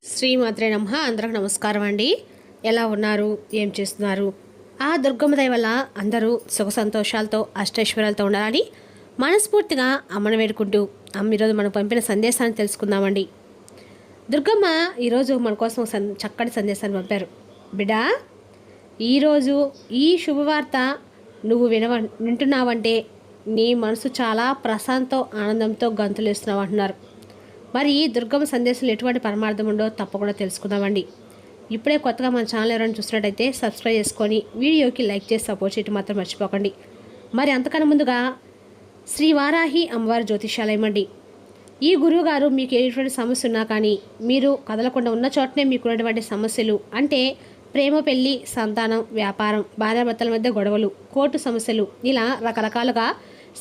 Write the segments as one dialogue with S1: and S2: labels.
S1: శ్రీమాత్రే నమః. అందరికి నమస్కారం అండి. ఎలా ఉన్నారు, ఏం చేస్తున్నారు? ఆ దుర్గమ్మ దయ వల్ల అందరూ సుఖ సంతోషాలతో అష్టైశ్వర్యాలతో ఉండాలని మనస్ఫూర్తిగా అమ్మను వేడుకుంటూ ఈరోజు మనకు పంపిన సందేశాన్ని తెలుసుకుందామండి. దుర్గమ్మ ఈరోజు మన కోసం చక్కటి సందేశాన్ని పంపారు. బిడ్డా, ఈరోజు ఈ శుభవార్త నువ్వు వింటున్నావంటే నీ మనసు చాలా ప్రశాంతో ఆనందంతో గంతులేస్తున్నావు అంటున్నారు. మరి ఈ దుర్గమ్మ సందేశంలో ఎటువంటి పరమార్థం ఉండో తప్పకుండా తెలుసుకుందామండి. ఇప్పుడే కొత్తగా మన ఛానల్ ఎవరైనా చూసినట్టయితే సబ్స్క్రైబ్ చేసుకొని వీడియోకి లైక్ చేసి సపోర్ట్ చేయడం మాత్రం మర్చిపోకండి. మరి అంతకన్నా ముందుగా శ్రీ వారాహి అమ్మవారి జ్యోతిషాలయం అండి. ఈ గురువుగారు మీకు ఎటువంటి సమస్య ఉన్నా కానీ మీరు కదలకుండా ఉన్న చోటనే మీకున్నటువంటి సమస్యలు అంటే ప్రేమ, పెళ్లి, సంతానం, వ్యాపారం, భార్యాభర్తల మధ్య గొడవలు, కోర్టు సమస్యలు, ఇలా రకరకాలుగా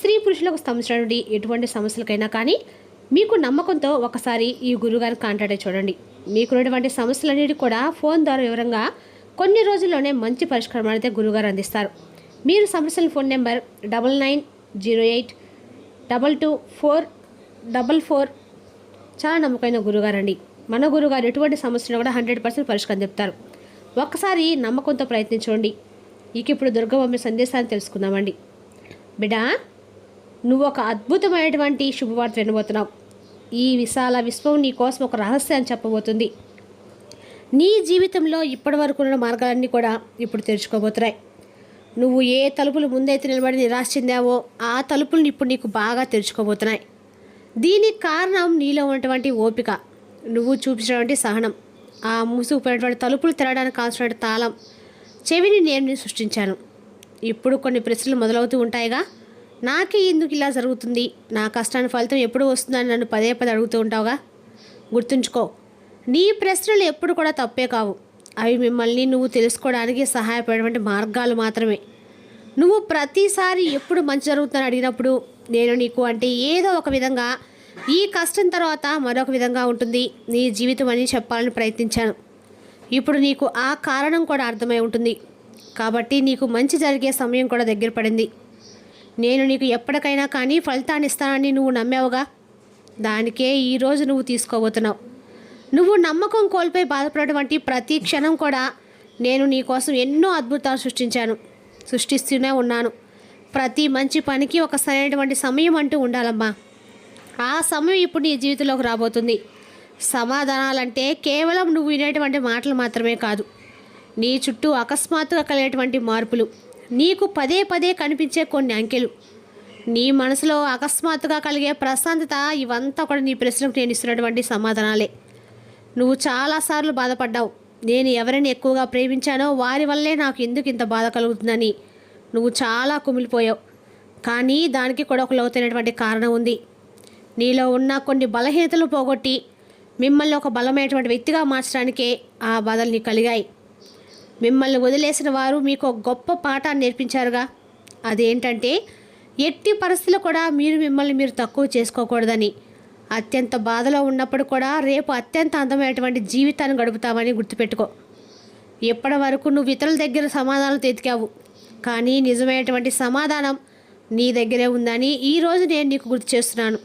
S1: స్త్రీ పురుషులకు సంబంధించినటువంటి ఎటువంటి సమస్యలకైనా కానీ మీకు నమ్మకంతో ఒకసారి ఈ గురుగారిని కాంటాక్ట్ అయ్యి చూడండి. మీకున్నటువంటి సమస్యలన్నిటి కూడా ఫోన్ ద్వారా వివరంగా కొన్ని రోజుల్లోనే మంచి పరిష్కారం అయితే గురుగారు అందిస్తారు. మీరు సమస్యల ఫోన్ నెంబర్ 9908224444. చాలా నమ్మకమైన గురుగారు అండి. మన గురుగారు ఎటువంటి సమస్యను కూడా 100% పరిష్కారం చెప్తారు. ఒక్కసారి నమ్మకంతో ప్రయత్నించండి. ఇప్పుడు దుర్గమ్మ సందేశాన్ని తెలుసుకుందామండి. బిడ్డా, నువ్వు ఒక అద్భుతమైనటువంటి శుభవార్త వినబోతున్నావు. ఈ విశాల విశ్వం నీ కోసం ఒక రహస్యాన్ని చెప్పబోతుంది. నీ జీవితంలో ఇప్పటి వరకు ఉన్న మార్గాలన్నీ కూడా ఇప్పుడు తెరుచుకోబోతున్నాయి. నువ్వు ఏ తలుపులు ముందైతే నిలబడి నిరాశ చెందావో ఆ తలుపులను ఇప్పుడు నీకు బాగా తెరుచుకోబోతున్నాయి. దీనికి కారణం నీలో ఉన్నటువంటి ఓపిక, నువ్వు చూపించినటువంటి సహనం. ఆ మూసుకుపోయినటువంటి తలుపులు తెరవడానికి కావాల్సినటువంటి తాళం చెవిని నేను సృష్టించాను. ఇప్పుడు కొన్ని ప్రశ్నలు మొదలవుతూ ఉంటాయిగా, నాకే ఎందుకు ఇలా జరుగుతుంది, నా కష్టానికి ఫలితం ఎప్పుడు వస్తుందని నన్ను పదే పదే అడుగుతూ ఉంటావుగా. గుర్తుంచుకో, నీ ప్రశ్నలు ఎప్పుడు కూడా తప్పే కావు. అవి మిమ్మల్ని నువ్వు తెలుసుకోవడానికి సహాయపడేటువంటి మార్గాలు మాత్రమే. నువ్వు ప్రతిసారి ఎప్పుడు మంచి జరుగుతుందని అడిగినప్పుడు నేను నీకు అంటే ఏదో ఒక విధంగా ఈ కష్టం తర్వాత మరొక విధంగా ఉంటుంది నీ జీవితం అని చెప్పాలని ప్రయత్నించాను. ఇప్పుడు నీకు ఆ కారణం కూడా అర్థమై ఉంటుంది. కాబట్టి నీకు మంచి జరిగే సమయం కూడా దగ్గర పడింది. నేను నీకు ఎప్పటికైనా కానీ ఫలితాన్ని ఇస్తానని నువ్వు నమ్మావుగా, దానికే ఈరోజు నువ్వు తీసుకోబోతున్నావు. నువ్వు నమ్మకం కోల్పోయి బాధపడేటువంటి ప్రతి క్షణం కూడా నేను నీ కోసం ఎన్నో అద్భుతాలు సృష్టిస్తూనే ఉన్నాను. ప్రతి మంచి పనికి ఒక సరైనటువంటి సమయం అంటూ ఉండాలమ్మా. ఆ సమయం ఇప్పుడు నీ జీవితంలోకి రాబోతుంది. సమాధానాలంటే కేవలం నువ్వు వినేటువంటి మాటలు మాత్రమే కాదు, నీ చుట్టూ అకస్మాత్తుగా కలిగేటువంటి మార్పులు, నీకు పదే పదే కనిపించే కొన్ని అంకెలు, నీ మనసులో అకస్మాత్తుగా కలిగే ప్రశాంతత, ఇవంతా కూడా నీ ప్రశ్నలకు నేను ఇస్తున్నటువంటి సమాధానాలే. నువ్వు చాలాసార్లు బాధపడ్డావు. నేను ఎవరిని ఎక్కువగా ప్రేమించానో వారి వల్లే నాకు ఎందుకు ఇంత బాధ కలుగుతుందని నువ్వు చాలా కుమిలిపోయావు. కానీ దానికి కూడా ఒక లోతైనటువంటి కారణం ఉంది. నీలో ఉన్న కొన్ని బలహీనతలు పోగొట్టి మిమ్మల్ని ఒక బలమైనటువంటి వ్యక్తిగా మార్చడానికే ఆ బాధలు నీకు కలిగాయి. మిమ్మల్ని వదిలేసిన వారు మీకు ఒక గొప్ప పాఠాన్ని నేర్పించారుగా. అదేంటంటే ఎట్టి పరిస్థితుల్లో కూడా మిమ్మల్ని మీరు తక్కువ చేసుకోకూడదని. అత్యంత బాధలో ఉన్నప్పుడు కూడా రేపు అత్యంత అందమైనటువంటి జీవితాన్ని గడుపుతామని గుర్తుపెట్టుకో. ఎప్పటి వరకు నువ్వు ఇతరుల దగ్గర సమాధానాలు వెతికావు, కానీ నిజమైనటువంటి సమాధానం నీ దగ్గరే ఉందని ఈరోజు నేను నీకు గుర్తు చేస్తున్నాను.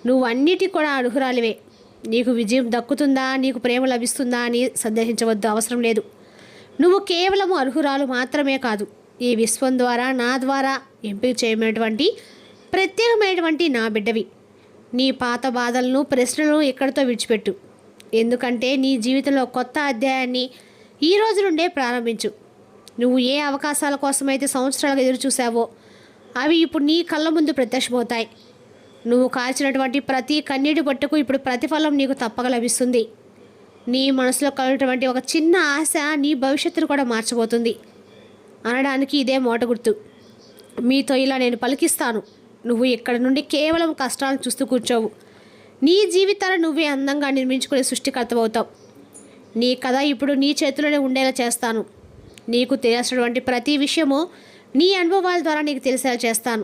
S1: నువ్వు అన్నిటి కూడా అర్హురాలివే. నీకు విజయం దక్కుతుందా, నీకు ప్రేమ లభిస్తుందా అని సందేహించవద్దు, అవసరం లేదు. నువ్వు కేవలము అర్హురాలు మాత్రమే కాదు, ఈ విశ్వం ద్వారా నా ద్వారా ఎంపిక చేయమైనటువంటి ప్రత్యేకమైనటువంటి నా బిడ్డవి. నీ పాత బాధలను, ప్రశ్నలను ఎక్కడితో విడిచిపెట్టు. ఎందుకంటే నీ జీవితంలో కొత్త అధ్యాయాన్ని ఈ రోజు నుండే ప్రారంభించు. నువ్వు ఏ అవకాశాల కోసమైతే సంవత్సరాలుగా ఎదురు చూసావో అవి ఇప్పుడు నీ కళ్ళ ముందు ప్రత్యక్షమవుతాయి. నువ్వు కాల్చినటువంటి ప్రతి కన్నీటి బొట్టుకు ఇప్పుడు ప్రతిఫలం నీకు తప్పక లభిస్తుంది. నీ మనసులో కలిగినటువంటి ఒక చిన్న ఆశ నీ భవిష్యత్తును కూడా మార్చబోతుంది అనడానికి ఇదే మోట గుర్తు. మీతో ఇలా నేను పలికిస్తాను. నువ్వు ఇక్కడ నుండి కేవలం కష్టాలను చూస్తూ కూర్చోవు. నీ జీవితాన్ని నువ్వే అందంగా నిర్మించుకునే సృష్టికర్తవవుతావు. నీ కథ ఇప్పుడు నీ చేతిలోనే ఉండేలా చేస్తాను. నీకు తెలిసినటువంటి ప్రతి విషయము నీ అనుభవాల ద్వారా నీకు తెలిసేలా చేస్తాను.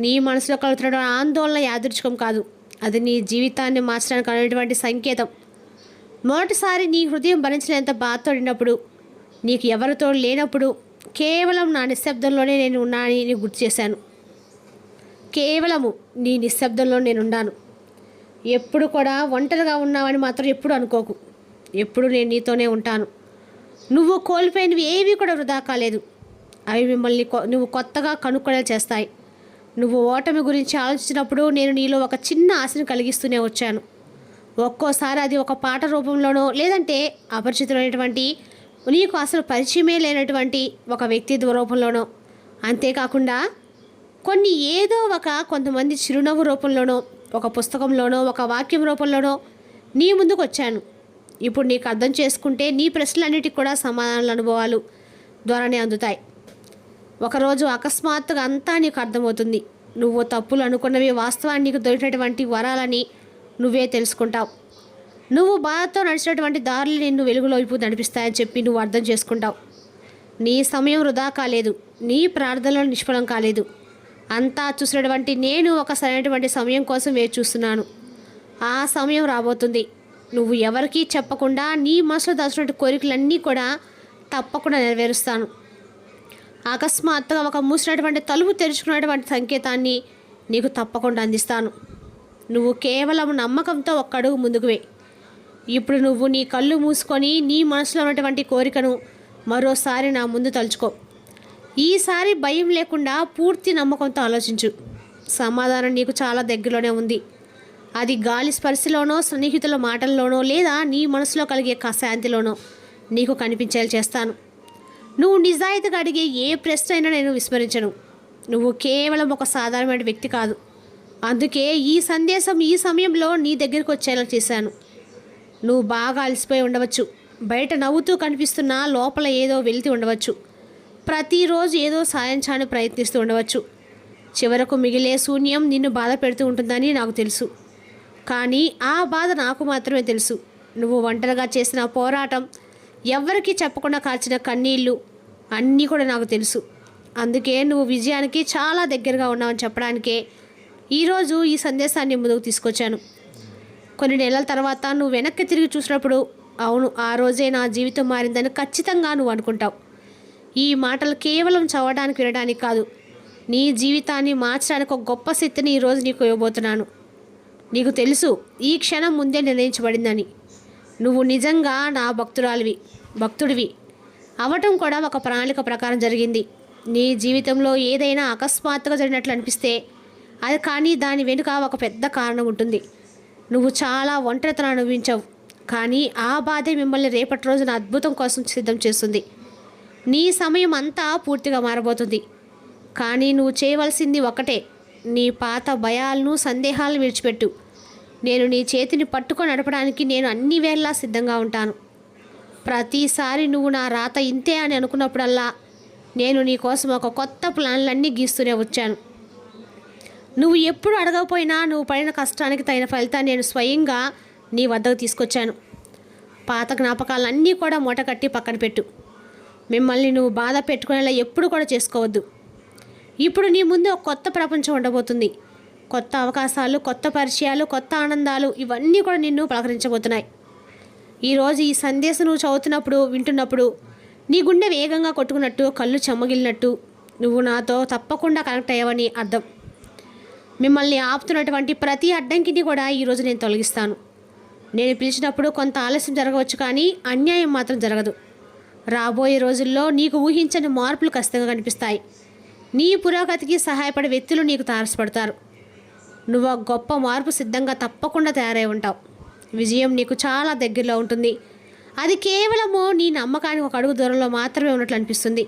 S1: నీ మనసులో కలుగుతున్న ఆందోళన యాదృచ్ఛికం కాదు, అది నీ జీవితాన్ని మార్చడానికి అనేటువంటి సంకేతం. మొదటిసారి నీ హృదయం భరించలేంత బాధతోడినప్పుడు, నీకు ఎవరితో లేనప్పుడు కేవలం నా నిశ్శబ్దంలోనే నేను ఉన్నానని నీకు గుర్తు చేశాను. కేవలము నీ నిశ్శబ్దంలో నేనున్నాను. ఎప్పుడు కూడా ఒంటరిగా ఉన్నావని మాత్రం ఎప్పుడు అనుకోకు. ఎప్పుడు నేను నీతోనే ఉంటాను. నువ్వు కోల్పోయినవి ఏవి కూడా వృధా కాలేదు. అవి మిమ్మల్ని నువ్వు కొత్తగా కనుక్కొనే చేస్తాయి. నువ్వు ఓటమి గురించి ఆలోచించినప్పుడు నేను నీలో ఒక చిన్న ఆశను కలిగిస్తూనే వచ్చాను. ఒక్కోసారి అది ఒక పాట రూపంలోనో, లేదంటే అపరిచితులైనటువంటి, నీకు అసలు పరిచయమే లేనటువంటి ఒక వ్యక్తి రూపంలోనో, అంతేకాకుండా కొంతమంది చిరునవ్వు రూపంలోనో, ఒక పుస్తకంలోనో, ఒక వాక్యం రూపంలోనో నీ ముందుకు వచ్చాను. ఇప్పుడు నీకు అర్థం చేసుకుంటే నీ ప్రశ్నలన్నిటికీ కూడా సమాధానాల అనుభవాలు ద్వారానే అందుతాయి. ఒకరోజు అకస్మాత్తుగా అంతా నీకు అర్థమవుతుంది. నువ్వు తప్పులు అనుకున్నవి వాస్తవాన్ని నీకు దొరికినటువంటి వరాలని నువ్వే తెలుసుకుంటావు. నువ్వు బాధతో నడిచినటువంటి దారులు నిన్ను వెలుగులోపు నడిపిస్తాయని చెప్పి నువ్వు అర్థం చేసుకుంటావు. నీ సమయం వృధా కాలేదు. నీ ప్రార్థనలు నిష్ఫలం కాలేదు. అంతా చూసినటువంటి నేను ఒక సరైనటువంటి సమయం కోసం వేచి చూస్తున్నాను. ఆ సమయం రాబోతుంది. నువ్వు ఎవరికీ చెప్పకుండా నీ మనసులో దాచినటువంటి కోరికలన్నీ కూడా తప్పకుండా నెరవేరుస్తాను. అకస్మాత్తుగా ఒక మూసినటువంటి తలుపు తెరుచుకున్నటువంటి సంకేతాన్ని నీకు తప్పకుండా అందిస్తాను. నువ్వు కేవలం నమ్మకంతో ఒక్క అడుగు ముందుకు వే. ఇప్పుడు నువ్వు నీ కళ్ళు మూసుకొని నీ మనసులో ఉన్నటువంటి కోరికను మరోసారి నా ముందు తలుచుకో. ఈసారి భయం లేకుండా పూర్తి నమ్మకంతో ఆలోచించు. సమాధానం నీకు చాలా దగ్గరలోనే ఉంది. అది గాలి స్పర్శలోనో, స్నేహితుల మాటల్లోనో, లేదా నీ మనసులో కలిగే శాంతిలోనో నీకు కనిపించేలా చేస్తాను. నువ్వు నిజాయితీగా అడిగే ఏ ప్రశ్న అయినా నేను విస్మరించను. నువ్వు కేవలం ఒక సాధారణమైన వ్యక్తి కాదు. అందుకే ఈ సందేశం ఈ సమయంలో నీ దగ్గరికి వచ్చేలా చేశాను. నువ్వు బాగా అలసిపోయి ఉండవచ్చు. బయట నవ్వుతూ కనిపిస్తున్నా లోపల ఏదో వెలితి ఉండవచ్చు. ప్రతిరోజు ఏదో సాధించాలని ప్రయత్నిస్తూ ఉండవచ్చు. చివరకు మిగిలే శూన్యం నిన్ను బాధ పెడుతూ ఉంటుందని నాకు తెలుసు. కానీ ఆ బాధ నాకు మాత్రమే తెలుసు. నువ్వు ఒంటరిగా చేసిన పోరాటం, ఎవ్వరికీ చెప్పకుండా కాచిన కన్నీళ్ళు అన్నీ కూడా నాకు తెలుసు. అందుకే నువ్వు విజయానికి చాలా దగ్గరగా ఉన్నావని చెప్పడానికే ఈరోజు ఈ సందేశాన్ని ముందుకు తీసుకొచ్చాను. కొన్ని నెలల తర్వాత నువ్వు వెనక్కి తిరిగి చూసినప్పుడు, అవును, ఆ రోజే నా జీవితం మారిందని ఖచ్చితంగా నువ్వు అనుకుంటావు. ఈ మాటలు కేవలం చదవడానికి, వినడానికి కాదు, నీ జీవితాన్ని మార్చడానికి ఒక గొప్ప శక్తిని ఈరోజు నీకు ఇవ్వబోతున్నాను. నీకు తెలుసు, ఈ క్షణం ముందే నిర్ణయించబడిందని. నువ్వు నిజంగా నా భక్తుడివి అవటం కూడా ఒక ప్రణాళిక ప్రకారం జరిగింది. నీ జీవితంలో ఏదైనా అకస్మాత్తుగా జరిగినట్లు అనిపిస్తే అది, కానీ దాని వెనుక ఒక పెద్ద కారణం ఉంటుంది. నువ్వు చాలా ఒంటరితనం అనుభవించావు, కానీ ఆ బాధే మిమ్మల్ని రేపటి రోజున అద్భుతం కోసం సిద్ధం చేస్తుంది. నీ సమయం అంతా పూర్తిగా మారబోతుంది. కానీ నువ్వు చేయవలసింది ఒకటే, నీ పాత భయాలను, సందేహాలను విడిచిపెట్టు. నేను నీ చేతిని పట్టుకొని నడపడానికి నేను అన్ని వేళలా సిద్ధంగా ఉంటాను. ప్రతిసారి నువ్వు నా రాత ఇంతే అని అనుకున్నప్పుడల్లా నేను నీ కోసం ఒక కొత్త ప్లాన్లన్నీ గీస్తూనే వచ్చాను. నువ్వు ఎప్పుడు అడగకపోయినా నువ్వు పడిన కష్టానికి తగిన ఫలితాన్ని నేను స్వయంగా నీ వద్దకు తీసుకొచ్చాను. పాత జ్ఞాపకాలన్నీ కూడా మూటకట్టి పక్కన పెట్టు. మిమ్మల్ని నువ్వు బాధ పెట్టుకునేలా ఎప్పుడు కూడా చేసుకోవద్దు. ఇప్పుడు నీ ముందు ఒక కొత్త ప్రపంచం ఉండబోతుంది. కొత్త అవకాశాలు, కొత్త పరిచయాలు, కొత్త ఆనందాలు, ఇవన్నీ కూడా నిన్ను పలకరించబోతున్నాయి. ఈరోజు ఈ సందేశం నువ్వు చదువుతున్నప్పుడు, వింటున్నప్పుడు నీ గుండె వేగంగా కొట్టుకున్నట్టు, కళ్ళు చెమ్మగిలినట్టు, నువ్వు నాతో తప్పకుండా కనెక్ట్ అయ్యావని అర్థం. మిమ్మల్ని ఆపుతున్నటువంటి ప్రతి అడ్డంకిని కూడా ఈరోజు నేను తొలగిస్తాను. నేను పిలిచినప్పుడు కొంత ఆలస్యం జరగవచ్చు, కానీ అన్యాయం మాత్రం జరగదు. రాబోయే రోజుల్లో నీకు ఊహించని మార్పులు ఖచ్చితంగా కనిపిస్తాయి. నీ పురోగతికి సహాయపడే వ్యక్తులు నీకు తారసపడతారు. నువ్వు ఒక గొప్ప మార్పు సిద్ధంగా తప్పకుండా తయారై ఉంటావు. విజయం నీకు చాలా దగ్గరలో ఉంటుంది. అది కేవలము నీ నమ్మకానికి ఒక అడుగు దూరంలో మాత్రమే ఉన్నట్లు అనిపిస్తుంది.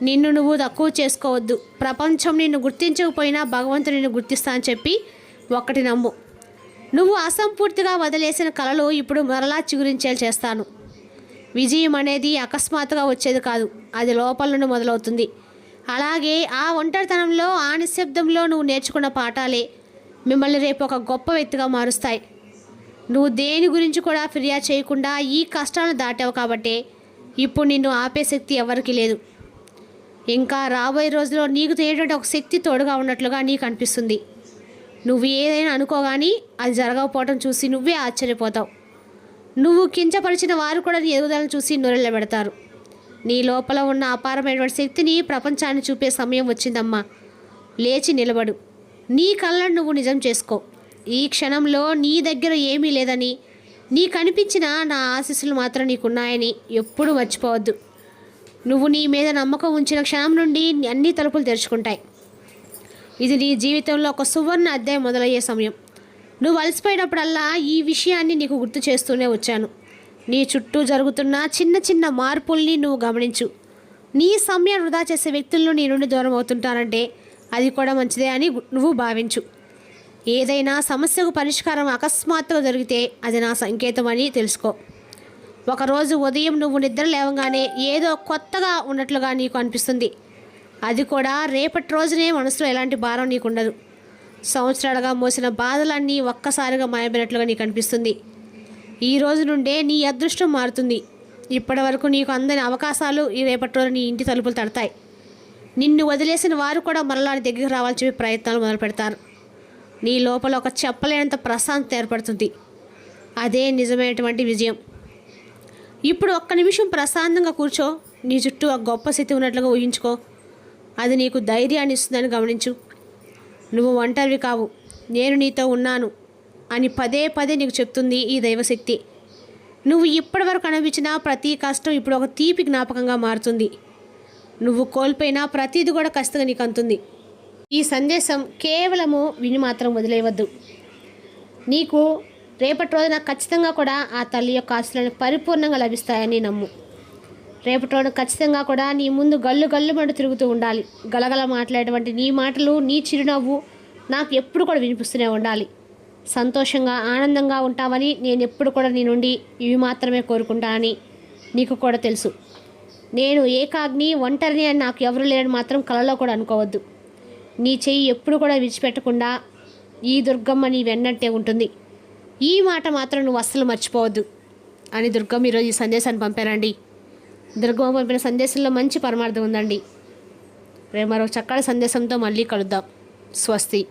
S1: నిన్ను నువ్వు తక్కువ చేసుకోవద్దు. ప్రపంచం నిన్ను గుర్తించకపోయినా భగవంతుడు నిన్ను గుర్తిస్తా అని చెప్పి ఒక్కటి నమ్ము. నువ్వు అసంపూర్తిగా వదిలేసిన కలలు ఇప్పుడు మరలా చిగురించేలా చేస్తాను. విజయం అనేది అకస్మాత్తుగా వచ్చేది కాదు, అది లోపల నుండి మొదలవుతుంది. అలాగే ఆ ఒంటరితనంలో, ఆ నిశ్శబ్దంలో నువ్వు నేర్చుకున్న పాఠాలే మిమ్మల్ని రేపు ఒక గొప్ప వ్యక్తిగా మారుస్తాయి. నువ్వు దేని గురించి కూడా ఫిర్యాదు చేయకుండా ఈ కష్టాలను దాటావు కాబట్టే ఇప్పుడు నిన్ను ఆపే శక్తి ఎవరికీ లేదు. ఇంకా రాబోయే రోజుల్లో నీకు తెలియటువంటి ఒక శక్తి తోడుగా ఉన్నట్లుగా నీకు అనిపిస్తుంది. నువ్వు ఏదైనా అనుకోగాని అది జరగకపోవడం చూసి నువ్వే ఆశ్చర్యపోతావు. నువ్వు కించపరిచిన వారు కూడా నీ ఎదుగుదలను చూసి నొరెళ్ళబెడతారు. నీ లోపల ఉన్న అపారమైనటువంటి శక్తిని ప్రపంచాన్ని చూపే సమయం వచ్చిందమ్మా. లేచి నిలబడు. నీ కళ్ళను నువ్వు నిజం చేసుకో. ఈ క్షణంలో నీ దగ్గర ఏమీ లేదని, నీకు అనిపించిన నా ఆశీస్సులు మాత్రం నీకున్నాయని ఎప్పుడూ మర్చిపోవద్దు. నువ్వు నీ మీద నమ్మకం ఉంచిన క్షణం నుండి అన్ని తలుపులు తెరుచుకుంటాయి. ఇది నీ జీవితంలో ఒక సువర్ణ అధ్యాయం మొదలయ్యే సమయం. నువ్వు అలసిపోయినప్పుడల్లా ఈ విషయాన్ని నీకు గుర్తు చేస్తూనే వచ్చాను. నీ చుట్టూ జరుగుతున్న చిన్న చిన్న మార్పుల్ని నువ్వు గమనించు. నీ సమయం వృధా చేసే వ్యక్తులను నీ నుండి దూరం అవుతుంటానంటే అది కూడా మంచిదే అని నువ్వు భావించు. ఏదైనా సమస్యకు పరిష్కారం అకస్మాత్తుగా జరిగితే అది నా సంకేతం అని తెలుసుకో. ఒకరోజు ఉదయం నువ్వు నిద్ర లేవగానే ఏదో కొత్తగా ఉన్నట్లుగా నీకు అనిపిస్తుంది. అది కూడా రేపటి రోజునే మనసులో ఎలాంటి భారం నీకుండదు. సంవత్సరాలుగా మోసిన బాధలన్నీ ఒక్కసారిగా మాయమైనట్లుగా నీకు అనిపిస్తుంది. ఈ రోజు నుండే నీ అదృష్టం మారుతుంది. ఇప్పటి వరకు నీకు అందని అవకాశాలు ఈ రేపటి రోజు నీ ఇంటి తలుపులు తడతాయి. నిన్ను వదిలేసిన వారు కూడా మరలా నీ దగ్గరికి రావాలని చెప్పి ప్రయత్నాలు మొదలు పెడతారు. నీ లోపల ఒక చెప్పలేనంత ప్రశాంతత ఏర్పడుతుంది. అదే నిజమైనటువంటి విజయం. ఇప్పుడు ఒక్క నిమిషం ప్రశాంతంగా కూర్చో. నీ చుట్టూ ఒక గొప్ప స్థితి ఉన్నట్లుగా ఊహించుకో. అది నీకు ధైర్యాన్ని ఇస్తుందని గమనించు. నువ్వు ఒంటరివి కావు, నేను నీతో ఉన్నాను అని పదే పదే నీకు చెప్తుంది ఈ దైవశక్తి. నువ్వు ఇప్పటి వరకు అనిపించిన ప్రతి కష్టం ఇప్పుడు ఒక తీపి జ్ఞాపకంగా మారుతుంది. నువ్వు కోల్పోయిన ప్రతిది కూడా ఖచ్చితంగా నీకు అందుతుంది. ఈ సందేశం కేవలము విని మాత్రం వదిలేయవద్దు. నీకు రేపటి రోజున ఖచ్చితంగా కూడా ఆ తల్లి యొక్క ఆశీస్సులను పరిపూర్ణంగా లభిస్తాయని నమ్ము. రేపటి రోజున ఖచ్చితంగా కూడా నీ ముందు గల్లు గల్లు మంటూ తిరుగుతూ ఉండాలి. గలగల మాట్లాడేటువంటి నీ మాటలు, నీ చిరునవ్వు నాకు ఎప్పుడు కూడా వినిపిస్తూనే ఉండాలి. సంతోషంగా ఆనందంగా ఉంటావని నేను ఎప్పుడు కూడా నీ నుండి ఇవి మాత్రమే కోరుకుంటానని నీకు కూడా తెలుసు. నేను ఏకాగ్ని, ఒంటరిని అని నాకు ఎవరు లేరని మాత్రం కలలో కూడా అనుకోవద్దు. నీ చెయ్యి ఎప్పుడు కూడా విడిచిపెట్టకుండా ఈ దుర్గమ్మ నీ వెన్నట్టే ఉంటుంది. ఈ మాట మాత్రం నువ్వు అస్సలు మర్చిపోవద్దు అని దుర్గమ్మ ఈరోజు ఈ సందేశాన్ని పంపారండి. దుర్గమ్మ పంపిన సందేశంలో మంచి పరమార్థం ఉందండి. రేపు మరో చక్కటి సందేశంతో మళ్ళీ కలుద్దాం. స్వస్తి.